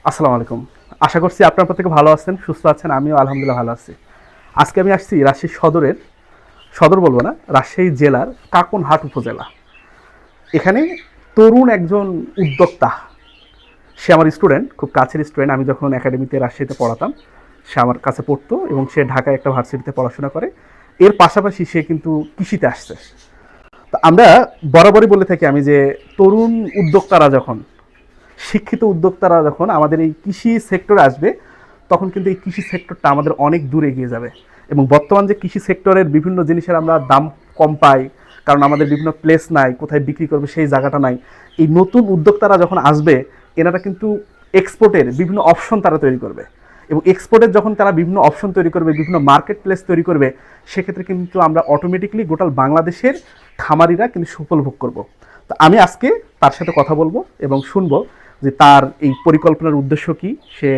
আসসালামু আলাইকুম। আশা করছি আপনার প্রত্যেকে ভালো আছেন, সুস্থ আছেন। আমিও আলহামদুলিল্লাহ ভালো আছি। আজকে আমি আসছি রাজশাহী সদর বলবো না, রাজশাহী জেলার কাকনহাট উপজেলা। এখানে তরুণ একজন উদ্যোক্তা, সে আমার স্টুডেন্ট, খুব কাছের স্টুডেন্ট। আমি যখন একাডেমিতে রাজশাহীতে পড়াতাম, সে আমার কাছে পড়তো এবং সে ঢাকায় একটা ভার্সিটিতে পড়াশোনা করে। এর পাশাপাশি সে কিন্তু কৃষিতে আসছে। তো আমরা বরাবরই বলে থাকি আমি যে তরুণ উদ্যোক্তারা যখন, শিক্ষিত উদ্যোক্তারা যখন আমাদের এই কৃষি সেক্টরে আসবে, তখন কিন্তু এই কৃষি সেক্টরটা আমাদের অনেক দূর এগিয়ে যাবে। এবং বর্তমান যে কৃষি সেক্টরের বিভিন্ন জিনিসের আমরা দাম কম পাই, কারণ আমাদের বিভিন্ন প্লেস নাই, কোথায় বিক্রি করবে সেই জায়গাটা নাই। এই নতুন উদ্যোক্তারা যখন আসবে, এনারা কিন্তু এক্সপোর্টের বিভিন্ন অপশন তারা তৈরি করবে। এবং এক্সপোর্টের যখন তারা বিভিন্ন অপশন তৈরি করবে, বিভিন্ন মার্কেট প্লেস তৈরি করবে, সেক্ষেত্রে কিন্তু আমরা অটোমেটিকলি গোটাল বাংলাদেশের খামারিরা কিন্তু সুফল ভোগ করব। তো আমি আজকে তার সাথে কথা বলবো এবং শুনবো যে তার এই পরিকল্পনার উদ্দেশ্য কী, সে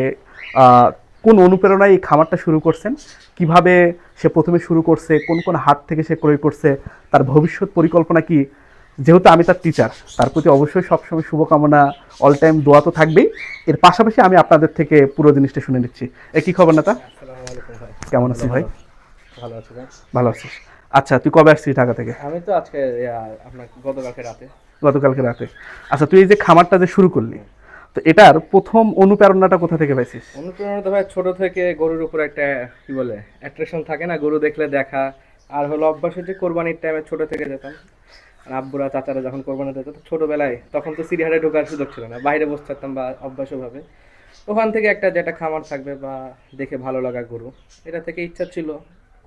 কোন অনুপ্রেরণায় এই খামারটা শুরু করছেন, কিভাবে সে প্রথমে শুরু করছে, কোন কোন হাট থেকে সে ক্রয় করছে, তার ভবিষ্যৎ পরিকল্পনা কি। যেহেতু আমি তার টিচার, তার প্রতি অবশ্যই সবসময় শুভকামনা, অল টাইম দোয়া তো থাকবেই। এর পাশাপাশি আমি আপনাদের থেকে পুরো জিনিসটা শুনে নিচ্ছি। কি খবর না তা? আসসালামু আলাইকুম ভাই। কেমন আছিস ভাই? ভালো ভালো আছি ভাই। ভালো আছিস? আচ্ছা, তুই কবে আসছিস ঢাকা থেকে? আমি তো আজকে আপনার গতকালকে রাতে। গতকালকে রাতে। আচ্ছা, তুই এই যে খামারটা যে শুরু করলি, তো এটার প্রথম অনুপ্রেরণাটা কোথা থেকে পাইছিস? অনুপ্রেরণা তো ভাই ছোট থেকে গরুর উপর একটা কি বলে অ্যাট্রাকশন থাকে না, গরু দেখলে দেখা। আর হলো অভ্যাস হচ্ছে কোরবানির টাইমে ছোট থেকে যেতাম। আর আব্বুরা চাচারা যখন কোরবানি দিত তো ছোটবেলায়, তখন তো সিরিয়ালে ঢোকার সুযোগ ছিল না, বাইরে বসে থাকতাম বা অভ্যাসভাবে। ওখান থেকে একটা যেটা খামার থাকবে বা দেখে ভালো লাগা গরু, এটা থেকে ইচ্ছা ছিল।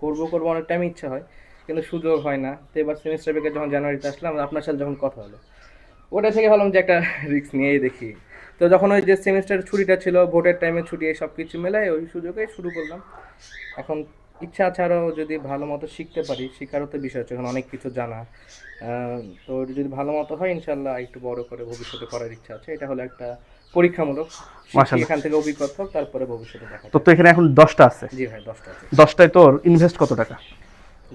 করবো অনেক টাইম ইচ্ছা হয়, কিন্তু সুযোগ হয় না। তো এবার সেমিস্টার ব্রেকে যখন জানুয়ারিতে আসলাম, আপনার সাথে যখন কথা হলো, ওটা থেকে ভাবলাম যে একটা রিস্ক নিয়েই দেখি। তো যখন ওই যে সেমিস্টার ছুটিটা ছিল, ভোটের টাইমে ছুটি, এই সব কিছু মেলায় ওই সুযোগে শুরু করলাম। এখন ইচ্ছা আছে আরও যদি ভালো মতো শিখতে পারি, শেখারও তো বিষয় হচ্ছে এখন অনেক কিছু জানা। তো যদি ভালো মতো হয় ইনশাল্লাহ একটু বড় করে ভবিষ্যতে করার ইচ্ছা আছে। এটা হলো একটা পরীক্ষামূলক, শিখি মাশাআল্লাহ। এখান থেকে অভিজ্ঞতা হোক, তারপরে ভবিষ্যতে দেখা তো যাবে। তো এখানে এখন 10টা আছে। জি ভাই, 10টা আছে। 10টায় তোর ইনভেস্ট কত টাকা?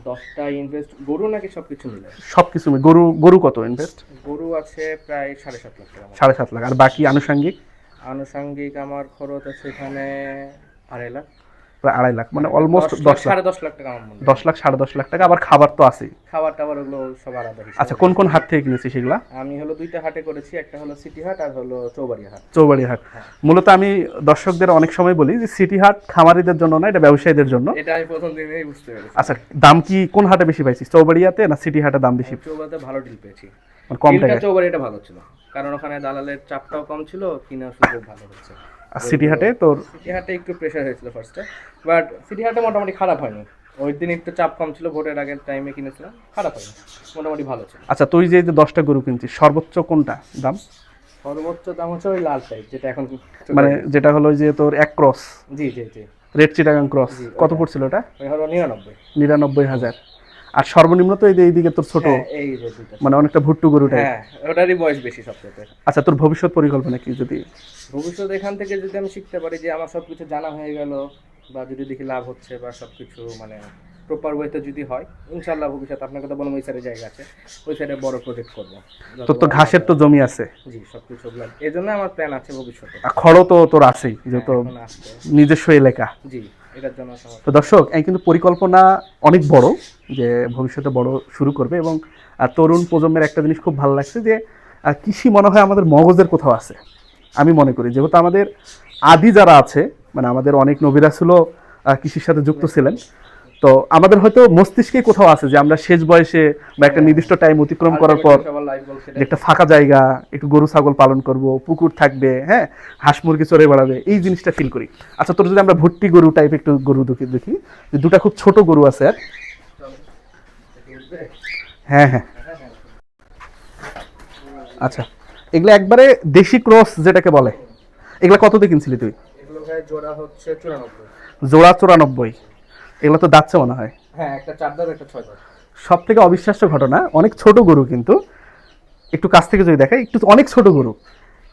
10টা ইনভেস্ট গরু নাকি সব কিছু মিলে? সব কিছু গরু গরু কত ইনভেস্ট? গরু আছে প্রায় 7.5 লাখ টাকা মতো। 7.5 লাখ, আর বাকি আনুষঙ্গিক? আনুষঙ্গিক আমার খরচ আছে এখানে 2.5 লাখ। প্রায় 2.5 লাখ, মানে 2.5 লাখ, অলমোস্ট 10 লাখ, 10 লাখ। 10.5 লাখ টাকা আমার মনে হয়। 10 লাখ, 10.5 লাখ টাকা, আবার খাবার তো আছেই। খাবার টাবার ওগুলো সব আলাদা হিসাব আচ্ছা, আছে। কোন কোন হাট থেকে কিনেছিস সেগুলা? আমি হলো দুইটা হাটে করেছি, একটা হলো সিটি হাট আর হলো চৌবাড়ি হাট। চৌবাড়ি হাট। হ্যাঁ, মূলত আমি দর্শকদের অনেক সময় বলি যে সিটি হাট খামারিদের জন্য না, এটা ব্যবসায়ীদের জন্য। এটা আমি প্রথম দিনেই বুঝতে পেরেছি। আচ্ছা, দাম কি কোন হাটে বেশি পাইছিস, চৌবাড়িয়াতে না সিটি হাটে দাম বেশি? আমি চৌবাড়িতে ভালো ডিল পেয়েছি। মানে কম ডিলটা টাকায়? চৌবাড়িটা ভালো ছিল, কারণ ওখানে দালালের চাপটাও কম ছিল, কিনা সুযোগ ভালো হচ্ছে। আর সিটি হাটে তোর? সিটি হাটে একটু প্রেশার হয়েছিল ফার্স্টে, বাট সিটি হাটে মোটামুটি খারাপ হয়নি। ওই দিন একটু চাপ কম ছিল, ভোটের আগের টাইমে কিনেছিলাম, খারাপ হয়নি, মোটামুটি ভালো ছিল। আচ্ছা, তুই যে 10টা গরু কিনছিস, সর্বোচ্চ কোনটা দাম? সর্বোচ্চ দাম হচ্ছে ওই লাল টাইপ, যেটা এখন মানে যেটা হলো যে তোর এক ক্রস, জি জি জি রেড চিটাগাং ক্রস, জি, কত ওইটা পড়ছিল ওটা? ওই হলো 99। 99,000। আর সর্বনিম্ন তো এই যে এইদিকে তোর ছোট, হ্যাঁ, এই যে দুইটা মানে অনেকটা ভুট্টু গরু টাইপ। হ্যাঁ, ওটারই বয়স বেশি সবচেয়ে। আচ্ছা, তোর ভবিষ্যৎ পরিকল্পনা কি যদি? ভবিষ্যতে এখান থেকে যদি আমি শিখতে পারি যে আমার সব কিছু জানা হয়ে গেল, বা যদি দেখি লাভ হচ্ছে বা সব কিছু মানে প্রপার ওয়েতে যদি হয়, ইনশাল্লাহ ভবিষ্যতে আপনার কথা বললাম, ওই সাইডে জায়গা আছে, ওই সাইডে বড় প্রজেক্ট করবো। যত তোর তো বড় ঘাসের লাভ তো হয়। জমি আছে, জি, সব কিছু এই জন্য আমার প্ল্যান আছে ভবিষ্যতে। আর খড়ও তো তোর আছেই, হ্যাঁ, যেহেতু এখন আসছে। নিজস্ব এলাকা। জি, এটার জন্য তো দর্শক, এই কিন্তু পরিকল্পনা অনেক বড়, যে ভবিষ্যতে বড় শুরু করবে। এবং তরুণ প্রজন্মের একটা জিনিস খুব ভালো লাগছে যে কৃষি মনে হয় আমাদের মগজের কোথাও আছে। আমি মনে করি যেহেতু আমাদের আদি যারা আছে, মানে আমাদের অনেক নবীরা ছিল কৃষির সাথে যুক্ত ছিলেন, তো আমাদের হয়তো মস্তিষ্কে কোথাও আছে যে আমরা শেষ বয়সে বা একটা নির্দিষ্ট টাইম অতিক্রম করার পর আলটিমেটলি সবার লাইফ গোল যে সেটাই। একটা ফাঁকা জায়গা, একটু গরু ছাগল পালন করব, পুকুর থাকবে, হ্যাঁ, হাঁস মুরগি চড়ে বেড়াবে, এই জিনিসটা ফিল করি। আচ্ছা, তোর যদি আমরা ভুট্টি গরু টাইপ একটু গরু দেখি দেখি, যে দুটা খুব ছোট গরু আছে আর। হ্যাঁ হ্যাঁ, আচ্ছা, এগুলো একবারে দেশি ক্রস যেটাকে বলে, এগুলো কত দিয়ে কিনছিলি তুই? এগুলো ভাই জোড়া হচ্ছে 94। জোড়া 94? এগুলো তো দাচ্ছে মনে হয়। হ্যাঁ, একটা 4 দাঁত, একটা 6 দাঁত। সব থেকে অবিশ্বাস্য ঘটনা, অনেক ছোট গরু কিন্তু, একটু কাছ থেকে যদি দেখাই, একটু অনেক ছোট গরু,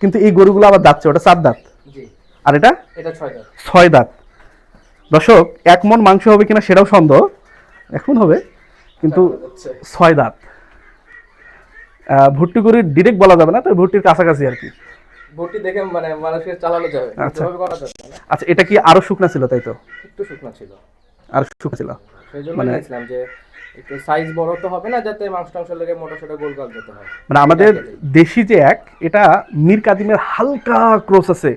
কিন্তু এই গরুগুলো আবার দাচ্ছে, ওটা 4 দাঁত জি, আর এটা এটা 6 দাঁত। 6 দাঁত। দর্শক, 1 মণ মাংস হবে কিনা সেটাও সন্দেহ, এখন হবে, কিন্তু 6 দাঁত। ভুট্টি গরুর ডিরেক্ট বলা যাবে না, তো ভুট্টির কাছাকাছি আর কি। বটি দেখে মানে মানুষকে চালানো যাবে, আচ্ছা। এভাবে করা যাবে না। আচ্ছা, এটা কি আরো শুকনা ছিল তাই তো? একটু শুকনা ছিল, আরো শুকনা ছিল সেই জন্য মানে নিয়েছিলাম যে একটু সাইজ বড় তো হবে না, যাতে মাংস টাংস লেগে মোটা সোটা গোল গাল যেতে হয়। মানে আমাদের দেশি যে এক, এটা মীর কাদিমের হালকা ক্রস আছে,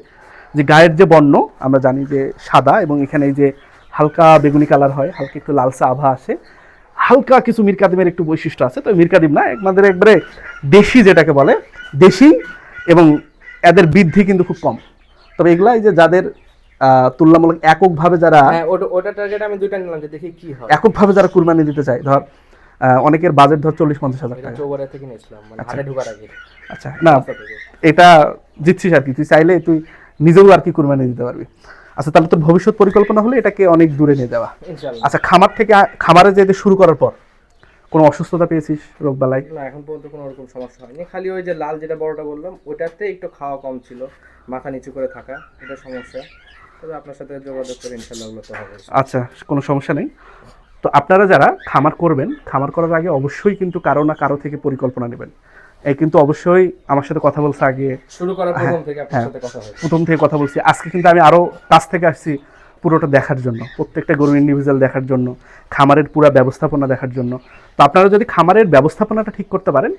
যে গায়ের যে বর্ণ আমরা জানি যে সাদা, এবং এখানে এই যে হালকা বেগুনি কালার হয়, হালকা একটু লালচে আভা আসে, হালকা কিছু মীর কাদিমের একটু বৈশিষ্ট্য আছে। তো মীর কাদিম না, আমাদের একবারে দেশি যেটাকে বলে দেশি, এবং এদের বৃদ্ধি কিন্তু খুব কম। তবে এগুলা এই যে যাদের তুলনামূলক এককভাবে যারা হ্যাঁ, ওটা টার্গেট আমি দুইটা নিলাম যে দেখি কি হয়। এককভাবে যারা কুরবানি দিতে চায়, ধর অনেকের বাজেট ধর 40-50 হাজার এটা টাকা। চৌবাড়িয়া থেকে নিয়েছিলাম, মানে হাটে ঢোকার আগে। আচ্ছা, না রাস্তা থেকে। এটা জিতছিস আর কি, তুই চাইলে তুই নিজেও আর কি কুরবানি দিতে পারবি। আচ্ছা, তাহলে তোর ভবিষ্যৎ পরিকল্পনা হলো এটাকে অনেক দূরে নিয়ে যাওয়া। ইনশাআল্লাহ। আচ্ছা, খামার থেকে খামারে যেতে শুরু করার পর কোনো অসুস্থতা পেয়েছিস, রোগ বালাই? না, এখন পর্যন্ত কোনো রকম সমস্যা হয়নি, খালি ওই যে লাল যেটা বড়টা বললাম ওটাতে একটু খাওয়া কম ছিল, মাথা নিচু করে থাকা, এটা সমস্যা। তবে আপনার সাথে যোগাযোগ করে ইনশাআল্লাহ ওগুলো তো হবে। আচ্ছা, কোনো সমস্যা নেই। তো আপনারা যারা খামার করবেন, খামার করার আগে অবশ্যই কিন্তু কারো না কারো থেকে পরিকল্পনা নেবেন। এই কিন্তু অবশ্যই আমার সাথে কথা বলছে আগে, শুরু করার প্রথম থেকে আপনার হ্যাঁ, সাথে কথা হয়েছে। প্রথম থেকে কথা বলছি। আজকে কিন্তু আমি আরও কাছ থেকে আসছি পুরোটা দেখার জন্য, প্রত্যেকটা গরু ইন্ডিভিজুয়াল দেখার জন্য, খামারের পুরো ব্যবস্থাপনা দেখার জন্য। তো আপনারা যদি খামারের ব্যবস্থাপনাটা ঠিক করতে পারেন,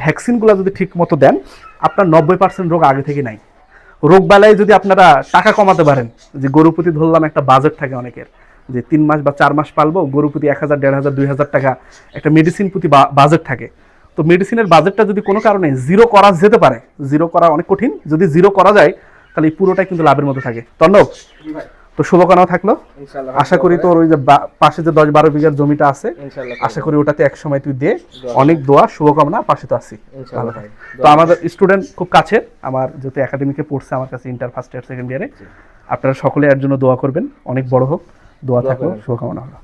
ভ্যাকসিনগুলো যদি ঠিক মতো দেন, আপনার 90% রোগ আগে থেকে নাই। রোগ বালায় যদি আপনারা টাকা কমাতে পারেন, যে গরু প্রতি ধরলাম একটা বাজেট থাকে অনেকের, যে 3 মাস বা 4 মাস পালবো, গরু প্রতি 1000, 1500, 2000 টাকা একটা মেডিসিন প্রতি বাজেট থাকে। তো মেডিসিনের বাজেটটা যদি কোনো কারণে জিরো করা যেতে পারে, জিরো করা অনেক কঠিন, যদি জিরো করা যায় তাহলে এই পুরোটাই কিন্তু লাভের মতো থাকে। তন্নব, জি ভাই, তো শুভকামনা থাকলো। ইনশাআল্লাহ। আশা করি তোর ওই যে পাশে যে 10-12 বিঘার জমিটা আছে, ইনশাআল্লাহ আশা করি ওটাতে এক সময় তুই দে। অনেক দোয়া, শুভকামনা, পাশে তো আছি। ইনশাআল্লাহ ভাই। তো আমাদের স্টুডেন্ট খুব কাছের, আমার যেহেতু একাডেমিকে পড়ছে আমার কাছে, ইন্টার ফার্স্ট ইয়ার সেকেন্ড ইয়ারে, আপনারা সকলে এর জন্য দোয়া করবেন, অনেক বড় হোক। দোয়া থাকলো, শুভকামনা হলো।